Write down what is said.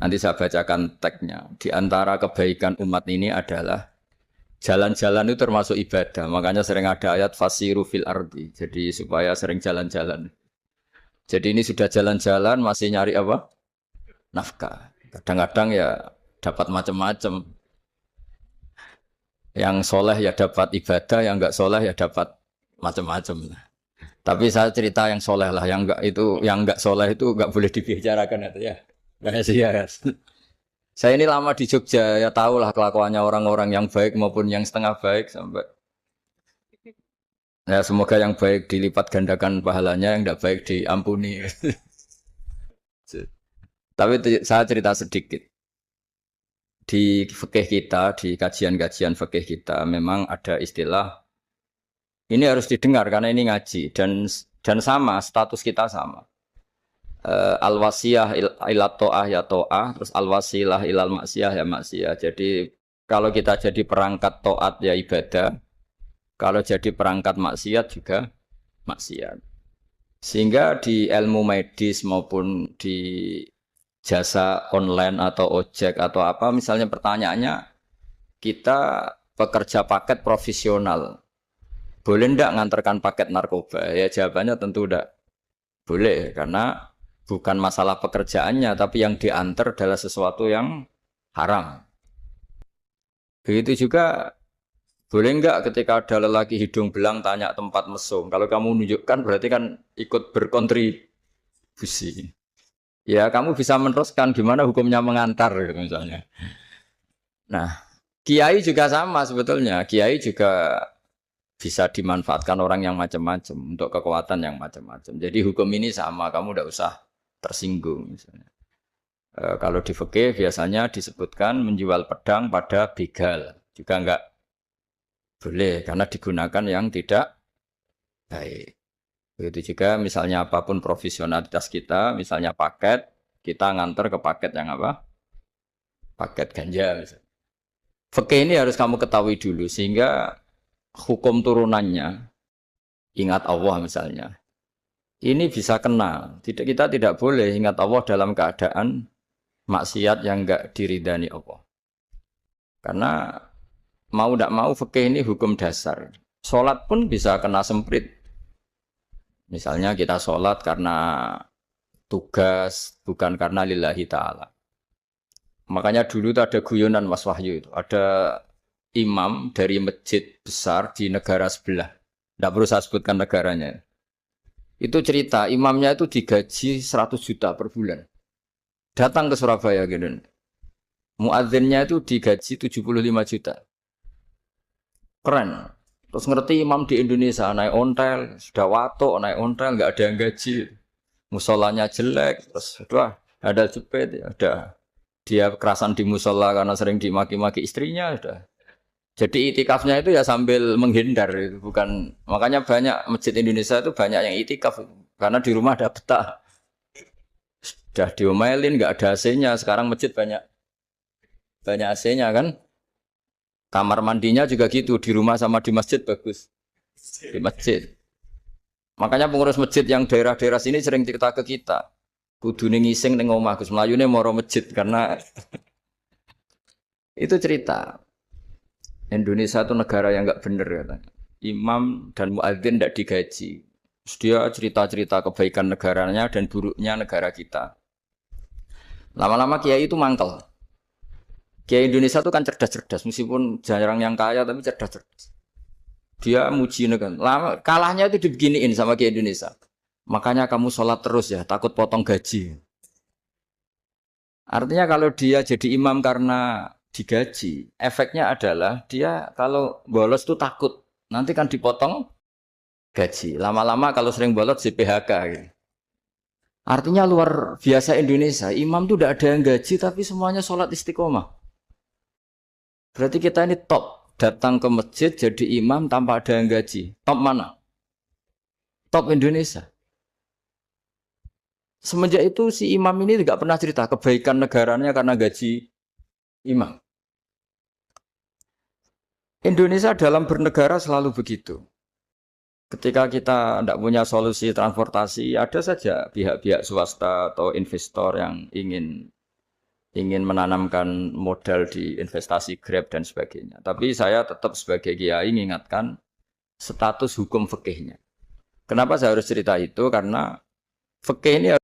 Nanti saya bacakan teksnya. Di antara kebaikan umat ini adalah jalan-jalan itu termasuk ibadah. Makanya sering ada ayat fasiru fil ardi. Jadi supaya sering jalan-jalan. Jadi ini sudah jalan-jalan masih nyari apa? Nafkah. Kadang-kadang ya dapat macam-macam. Yang soleh ya dapat ibadah, yang enggak soleh ya dapat macam-macam. Tapi saya cerita yang soleh lah, yang enggak itu, yang enggak soleh itu enggak boleh dibicarakan itu ya. Kayak sih ya. Saya ini lama di Jogja, ya tahu lah kelakuannya orang-orang yang baik maupun yang setengah baik sampai. Ya semoga yang baik dilipat gandakan pahalanya, yang enggak baik diampuni. Tapi saya cerita sedikit. Di fikih kita, di kajian-kajian fikih kita, memang ada istilah ini harus didengar karena ini ngaji dan sama status kita sama. Al-wasiyah ila to'ah ya to'ah, terus al-wasilah ilal maksiyah ya maksiyah. Jadi kalau kita jadi perangkat to'at ya ibadah, kalau jadi perangkat maksiat juga maksiat. Sehingga di ilmu medis maupun di jasa online atau ojek atau apa, misalnya pertanyaannya, kita pekerja paket profesional, boleh ndak ngantarkan paket narkoba? Ya jawabannya tentu ndak boleh, karena bukan masalah pekerjaannya, tapi yang diantar adalah sesuatu yang haram. Begitu juga, boleh nggak ketika ada lelaki hidung belang tanya tempat mesum? Kalau kamu menunjukkan berarti kan ikut berkontribusi. Ya kamu bisa meneruskan gimana hukumnya mengantar gitu misalnya. Nah, kiai juga sama sebetulnya. Kiai juga bisa dimanfaatkan orang yang macam-macam untuk kekuatan yang macam-macam. Jadi hukum ini sama, kamu tidak usah tersinggung misalnya. Kalau di fikih biasanya disebutkan menjual pedang pada begal juga enggak boleh karena digunakan yang tidak baik. Begitu juga misalnya apapun profesionalitas kita, misalnya paket, kita nganter ke paket yang apa? Paket ganja misalnya. Fikih ini harus kamu ketahui dulu sehingga hukum turunannya, ingat Allah misalnya, ini bisa kena. Kita tidak boleh ingat Allah dalam keadaan maksiat yang enggak diridani Allah. Karena mau tidak mau fikih ini hukum dasar. Sholat pun bisa kena semprit. Misalnya kita sholat karena tugas, bukan karena lillahi ta'ala. Makanya dulu itu ada guyonan Mas Wahyu itu. Ada imam dari masjid besar di negara sebelah. Tidak perlu saya sebutkan negaranya. Itu cerita, imamnya itu digaji 100 juta per bulan. Datang ke Surabaya gitu. Muadzinnya itu digaji 75 juta. Keren. Terus ngerti imam di Indonesia naik ontel, sudah watuk naik ontel, nggak ada yang gaji, musolanya jelek, terus udah ada jepit, ya udah dia kerasan di musola karena sering dimaki-maki istrinya, udah. Jadi itikafnya itu ya sambil menghindar, itu bukan makanya banyak masjid Indonesia itu banyak yang itikaf karena di rumah ada betah, sudah diomelin nggak ada AC-nya, sekarang masjid banyak banyak AC-nya kan. Kamar mandinya juga gitu, di rumah sama di masjid bagus. Di masjid. Makanya pengurus masjid yang daerah-daerah sini sering cerita ke kita. Kudune ngising ning omah Gus Mlayune moro masjid karena itu cerita. Indonesia itu negara yang enggak bener katanya. Imam dan muadzin tidak digaji. Terus dia cerita-cerita kebaikan negaranya dan buruknya negara kita. Lama-lama kiai itu mangkel. Kiai Indonesia itu kan cerdas-cerdas, meskipun jarang yang kaya tapi cerdas-cerdas. Dia muji negara. Lama kalahnya itu dibeginiin sama Kiai Indonesia. Makanya kamu sholat terus ya, takut potong gaji. Artinya kalau dia jadi imam karena digaji, efeknya adalah dia kalau bolos itu takut. Nanti kan dipotong gaji. Lama-lama kalau sering bolos di PHK. Gitu. Artinya luar biasa Indonesia. Imam itu tidak ada yang gaji tapi semuanya sholat istiqomah. Berarti kita ini top. Datang ke masjid jadi imam tanpa ada yang gaji. Top mana? Top Indonesia. Semenjak itu si imam ini tidak pernah cerita kebaikan negaranya karena gaji imam. Indonesia dalam bernegara selalu begitu. Ketika kita tidak punya solusi transportasi, ada saja pihak-pihak swasta atau investor yang ingin ingin menanamkan modal di investasi Grab dan sebagainya. Tapi saya tetap sebagai kiai mengingatkan status hukum fikihnya. Kenapa saya harus cerita itu? Karena fikih ini